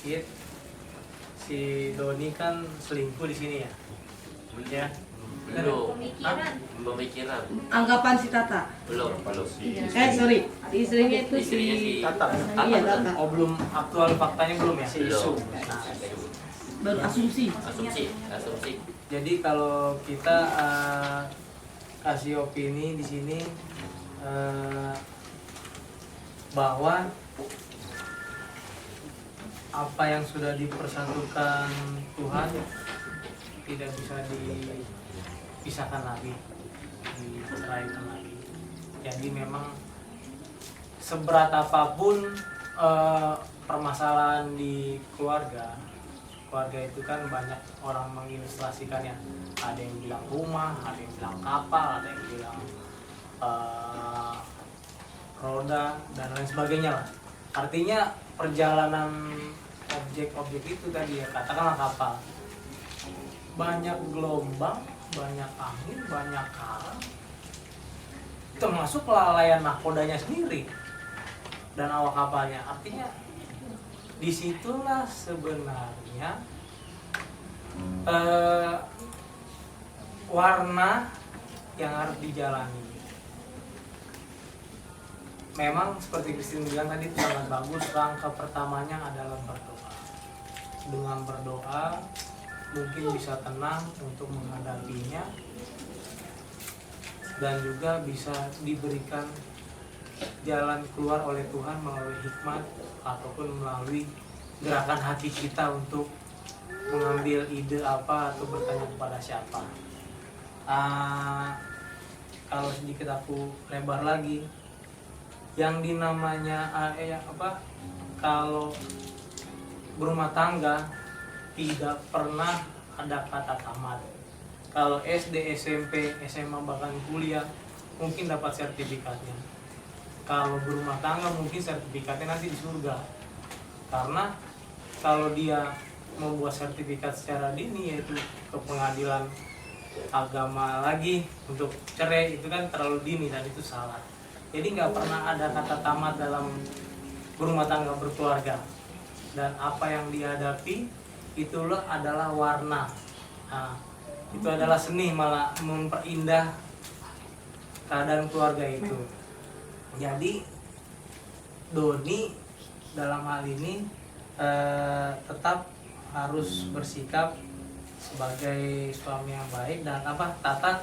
sedikit. Si Doni kan selingkuh di sini ya. Ya. Belum. Pemikiran. Pemikiran. Anggapan si Tata. Belum. Sorry, istrinya itu Istrinya si Tata. Iya, Tata. Oh belum aktual faktanya belum ya? Si isu. Belum. Nah, Baru asumsi. Asumsi. jadi kalau kita kasih opini di sini bahwa apa yang sudah dipersatukan Tuhan tidak bisa dipisahkan lagi, diceraikan lagi. Jadi memang seberat apapun permasalahan di keluarga itu kan banyak orang mengilustrasikannya. Ada yang bilang rumah, ada yang bilang kapal, ada yang bilang roda dan lain sebagainya lah. Artinya perjalanan objek-objek itu tadi ya, katakanlah kapal, banyak gelombang, banyak angin, banyak karang, termasuk kelalaian nahkodanya sendiri dan awak kapalnya. Artinya disitulah sebenarnya warna yang harus dijalani. Memang seperti Christine bilang tadi itu sangat bagus. Langkah pertamanya adalah berdoa. Dengan berdoa mungkin bisa tenang untuk menghadapinya, dan juga bisa diberikan jalan keluar oleh Tuhan melalui hikmat ataupun melalui gerakan hati kita untuk mengambil ide apa atau bertanya kepada siapa. Kalau sedikit aku lebar lagi, yang dinamanya kalau berumah tangga tidak pernah ada kata tamat. Kalau SD, SMP, SMA bahkan kuliah mungkin dapat sertifikatnya. Kalau berumah tangga mungkin sertifikatnya nanti di surga. Karena kalau dia membuat sertifikat secara dini, yaitu ke pengadilan agama lagi untuk cerai, itu kan terlalu dini dan itu salah. Jadi nggak pernah ada kata tamat dalam berumah tangga berkeluarga. Dan apa yang dihadapi itulah adalah warna. Nah, itu adalah seni, malah memperindah keadaan keluarga itu. Jadi Doni dalam hal ini tetap harus bersikap sebagai suami yang baik, dan Tata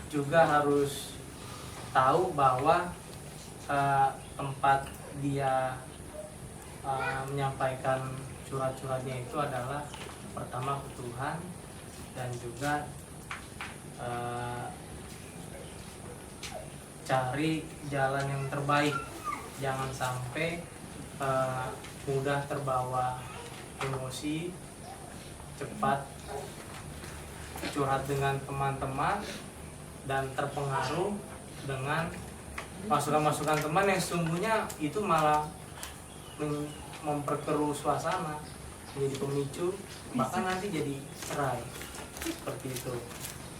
juga harus tahu bahwa tempat dia menyampaikan surat-suratnya itu adalah pertama ke Tuhan, dan juga cari jalan yang terbaik. Jangan sampai mudah terbawa emosi, cepat curhat dengan teman-teman, dan terpengaruh dengan masukan-masukan teman yang sesungguhnya itu malah memperkeruh suasana, menjadi pemicu, bahkan nanti jadi cerai. Seperti itu.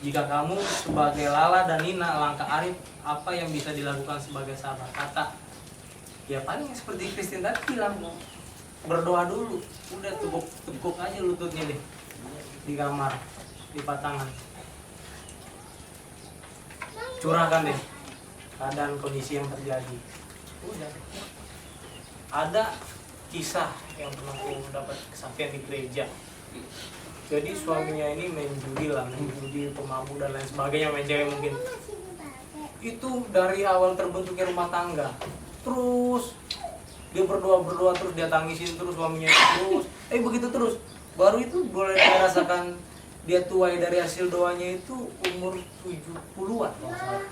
Jika kamu sebagai Lala dan Nina, langkah Arif, apa yang bisa dilakukan sebagai sahabat Tata? Ya paling seperti Christine tadi bilang, berdoa dulu. Udah tekuk aja lututnya deh di kamar, di patangan. Curahkan deh keadaan kondisi yang terjadi. Udah. Ada kisah yang pernah aku dapat kesaksian di gereja. Jadi suaminya ini main judi, pemabuk dan lain sebagainya, main cewek mungkin. Itu dari awal terbentuknya rumah tangga. Terus dia berdoa terus, dia tangisin terus suaminya terus. Begitu terus. Baru itu boleh dirasakan dia tuai dari hasil doanya itu umur 70-an kalau salah.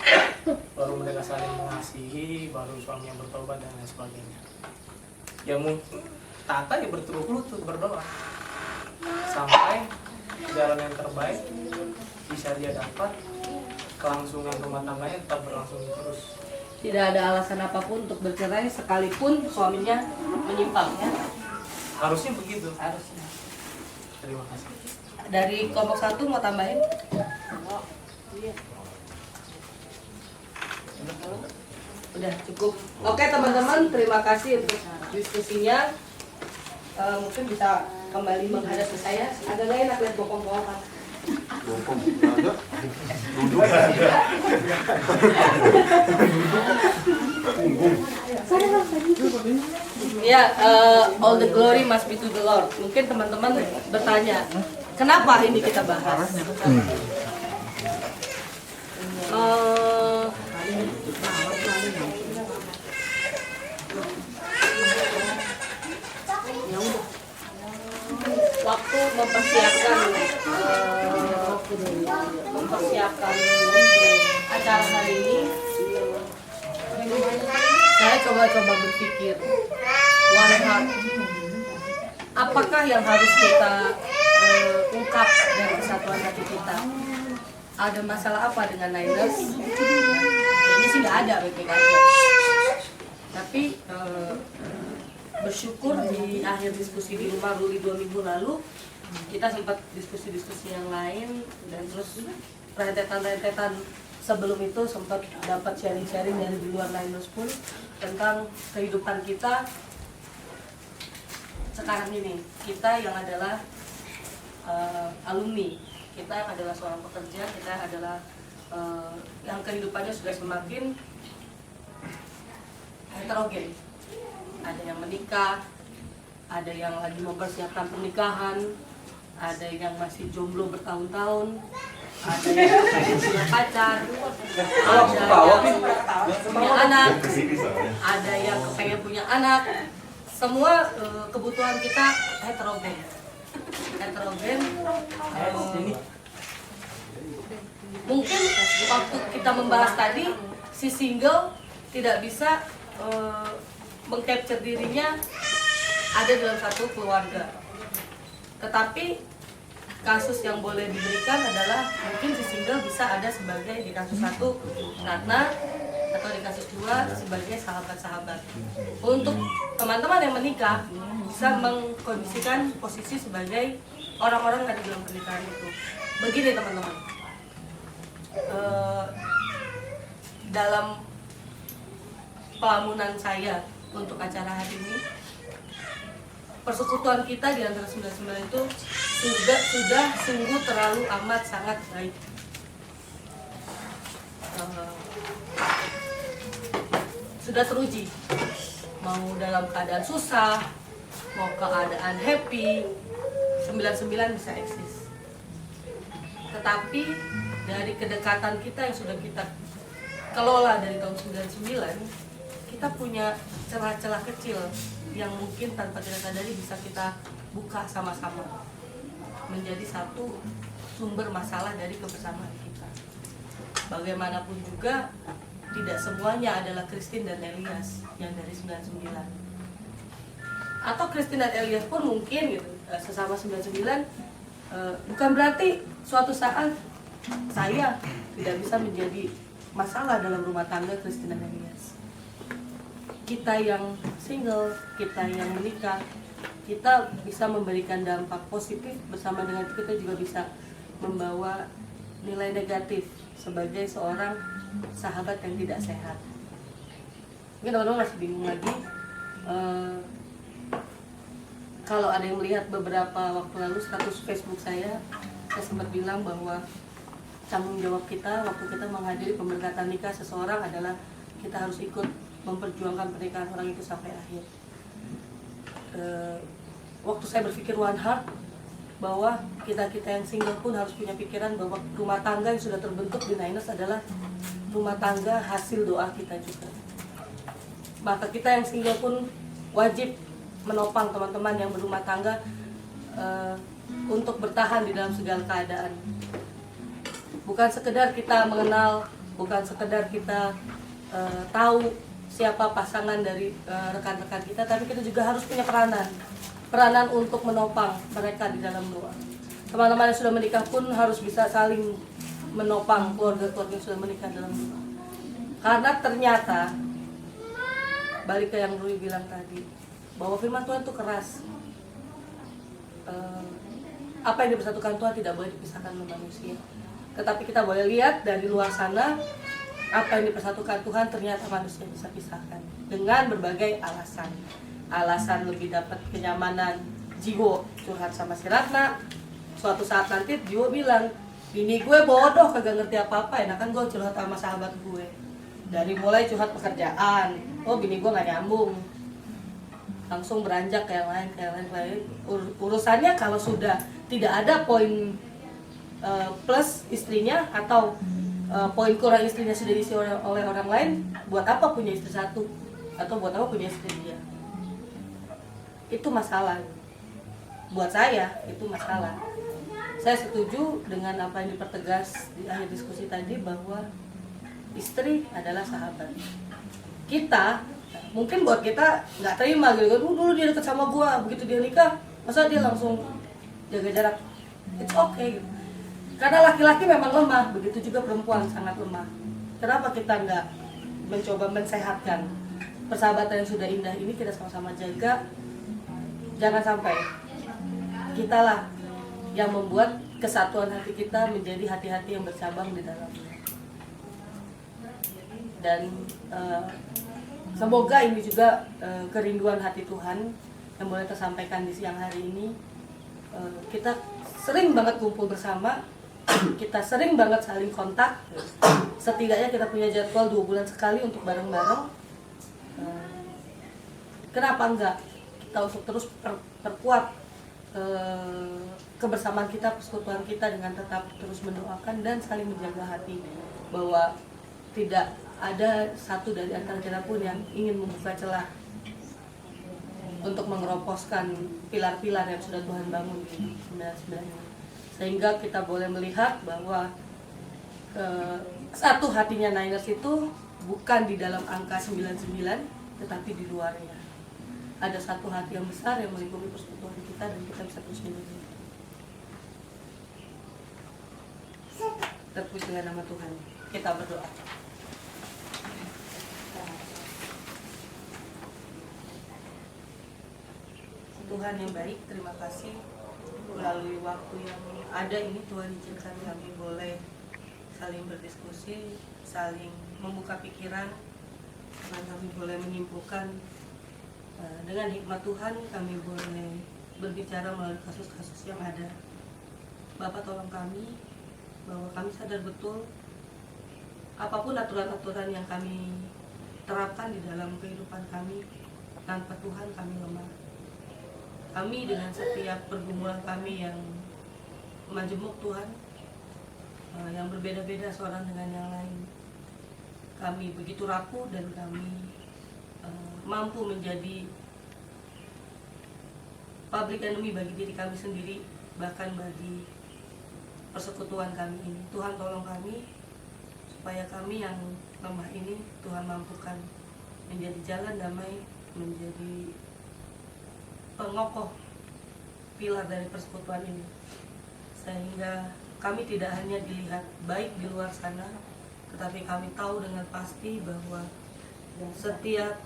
Baru mereka saling mengasihi, baru suaminya bertobat dan lain sebagainya. Ya mungkin Tata ya bertukuk lutut berdoa sampai jalan yang terbaik bisa dia dapat, kelangsungan rumah tangganya tetap berlangsung terus. Tidak ada alasan apapun untuk bercerai sekalipun suaminya menyimpang, ya. Harusnya begitu. Harusnya. Terima kasih. Dari kelompok 1 mau tambahin? Udah cukup. Oke teman-teman, terima kasih untuk diskusinya. mungkin bisa kembali menghadap ke saya. Agak gak enak lihat bokong-bokong. Bokong, ada. Duduk. Ya, all the glory must be to the Lord. Mungkin teman-teman bertanya, kenapa ini kita bahas? Waktu mempersiapkan acara hari ini, saya coba berpikir, one heart, apakah yang harus kita ungkap dari kesatuan hati kita? Ada masalah apa dengan Niners? Kayaknya sih nggak ada, baik-baik aja. Tapi bersyukur di akhir diskusi di rumah Ruli 2 minggu lalu, kita sempat diskusi-diskusi yang lain, dan terus rentetan-rentetan sebelum itu sempat dapat sharing-sharing dari di luar Niners pun tentang kehidupan kita sekarang ini. Kita yang adalah alumni, kita yang adalah seorang pekerja, kita adalah yang kehidupannya sudah semakin heterogen. Ada yang menikah, ada yang lagi mempersiapkan pernikahan, ada yang masih jomblo bertahun-tahun, ada yang pengen punya pacar, ada yang punya anak, ada yang kepengen punya anak. Semua kebutuhan kita heterogen. Mungkin waktu kita membahas tadi, si single tidak bisa mengcapture dirinya ada dalam satu keluarga. Tetapi kasus yang boleh diberikan adalah mungkin si single bisa ada sebagai di kasus 1 partner, atau di kasus 2 sebagai sahabat-sahabat. Untuk teman-teman yang menikah bisa mengkondisikan posisi sebagai orang-orang yang ada dalam pernikahan itu. Begini teman-teman, dalam pelamunan saya untuk acara hari ini, persekutuan kita di antara 99 itu sudah sungguh terlalu amat sangat baik. Sudah teruji, mau dalam keadaan susah, mau keadaan happy, 99 bisa eksis. Tetapi dari kedekatan kita yang sudah kita kelola dari tahun 99, kita punya celah-celah kecil yang mungkin tanpa kita sadari bisa kita buka sama-sama menjadi satu sumber masalah dari kebersamaan kita. Bagaimanapun juga tidak semuanya adalah Christine dan Elias yang dari 99. Atau Christine dan Elias pun mungkin gitu, sesama 99, bukan berarti suatu saat saya tidak bisa menjadi masalah dalam rumah tangga Christine dan Elias. Kita yang single, kita yang menikah, kita bisa memberikan dampak positif, bersama dengan kita juga bisa membawa nilai negatif sebagai seorang sahabat yang tidak sehat. Mungkin teman-teman masih bingung lagi. Kalau ada yang melihat beberapa waktu lalu status Facebook saya sempat bilang bahwa tanggung jawab kita waktu kita menghadiri pemberkatan nikah seseorang adalah kita harus ikut memperjuangkan pernikahan orang itu sampai akhir. Waktu saya berpikir one heart, bahwa kita yang single pun harus punya pikiran bahwa rumah tangga yang sudah terbentuk di Niners adalah rumah tangga hasil doa kita juga. Maka kita yang single pun wajib menopang teman-teman yang berumah tangga untuk bertahan di dalam segala keadaan. Bukan sekedar kita mengenal, bukan sekedar kita tahu siapa pasangan dari rekan-rekan kita, tapi kita juga harus punya peranan untuk menopang mereka di dalam doa. Teman-teman yang sudah menikah pun harus bisa saling menopang keluarga-keluarga yang sudah menikah dalam doa. Karena ternyata balik ke yang Rui bilang tadi, bahwa firman Tuhan itu keras. Apa yang dipersatukan Tuhan tidak boleh dipisahkan oleh manusia. Tetapi kita boleh lihat dari luar sana, apa yang dipersatukan Tuhan ternyata manusia bisa pisahkan dengan berbagai alasan. alasan lebih dapat kenyamanan, Jiwo curhat sama si Ratna. Suatu saat nanti Jiwo bilang, bini gue bodoh, kagak ngerti apa-apa, enakan gue curhat sama sahabat gue. Dari mulai curhat pekerjaan, oh bini gue gak nyambung, langsung beranjak ke yang lain. Urusannya kalau sudah tidak ada poin plus istrinya atau poin kurang istrinya sudah diisi oleh orang lain, buat apa punya istri satu? Atau buat apa punya istri dia? Itu masalah. Buat saya, itu masalah. Saya setuju dengan apa yang dipertegas di akhir diskusi tadi, bahwa istri adalah sahabat. Kita, mungkin buat kita nggak terima gitu kan, dulu dia deket sama gua, begitu dia nikah, masa dia langsung jaga jarak? It's okay gitu. Karena laki-laki memang lemah, begitu juga perempuan sangat lemah. Kenapa kita nggak mencoba mensehatkan persahabatan yang sudah indah ini, kita sama-sama jaga. Jangan sampai kitalah yang membuat kesatuan hati kita menjadi hati-hati yang bercabang di dalamnya. Dan semoga ini juga kerinduan hati Tuhan yang boleh tersampaikan di siang hari ini. Kita sering banget kumpul bersama, kita sering banget saling kontak. Setidaknya kita punya jadwal 2 bulan sekali untuk bareng-bareng. Kenapa enggak kita untuk terus perkuat kebersamaan kita, persekutuan kita, dengan tetap terus mendoakan dan saling menjaga hati, bahwa tidak ada satu dari antara kita pun yang ingin membuka celah untuk mengeroposkan pilar-pilar yang sudah Tuhan bangun di 99 ini. Sehingga kita boleh melihat bahwa satu hatinya Niners itu bukan di dalam angka 99, tetapi di luarnya. Ada satu hati yang besar yang melingkupi persekutuan kita, dan kita bisa terus menerus. Terpuji dengan nama Tuhan. Kita berdoa. Tuhan yang baik, terima kasih melalui waktu yang ada ini Tuhan izinkan kami boleh saling berdiskusi, saling membuka pikiran, dan kami boleh menyimpulkan dengan hikmat Tuhan kami boleh berbicara melalui kasus-kasus yang ada. Bapak tolong kami, bahwa kami sadar betul apapun aturan-aturan yang kami terapkan di dalam kehidupan kami, tanpa Tuhan kami lemah. Kami dengan setiap pergumulan kami yang majemuk Tuhan, yang berbeda-beda seorang dengan yang lain, kami begitu rapuh dan kami mampu menjadi public enemy bagi diri kami sendiri, bahkan bagi persekutuan kami ini. Tuhan tolong kami supaya kami yang lemah ini Tuhan mampukan menjadi jalan damai, menjadi pengokoh pilar dari persekutuan ini, sehingga kami tidak hanya dilihat baik di luar sana, tetapi kami tahu dengan pasti bahwa setiap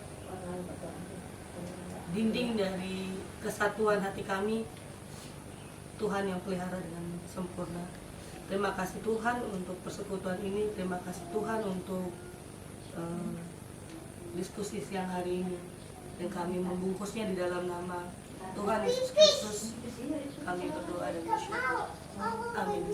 dinding dari kesatuan hati kami Tuhan yang pelihara dengan sempurna. Terima kasih Tuhan untuk persekutuan ini. Terima kasih Tuhan untuk diskusi siang hari ini, dan kami membungkusnya di dalam nama Tuhan Yesus Kristus. Kami berdoa dan bersyukur. Amin.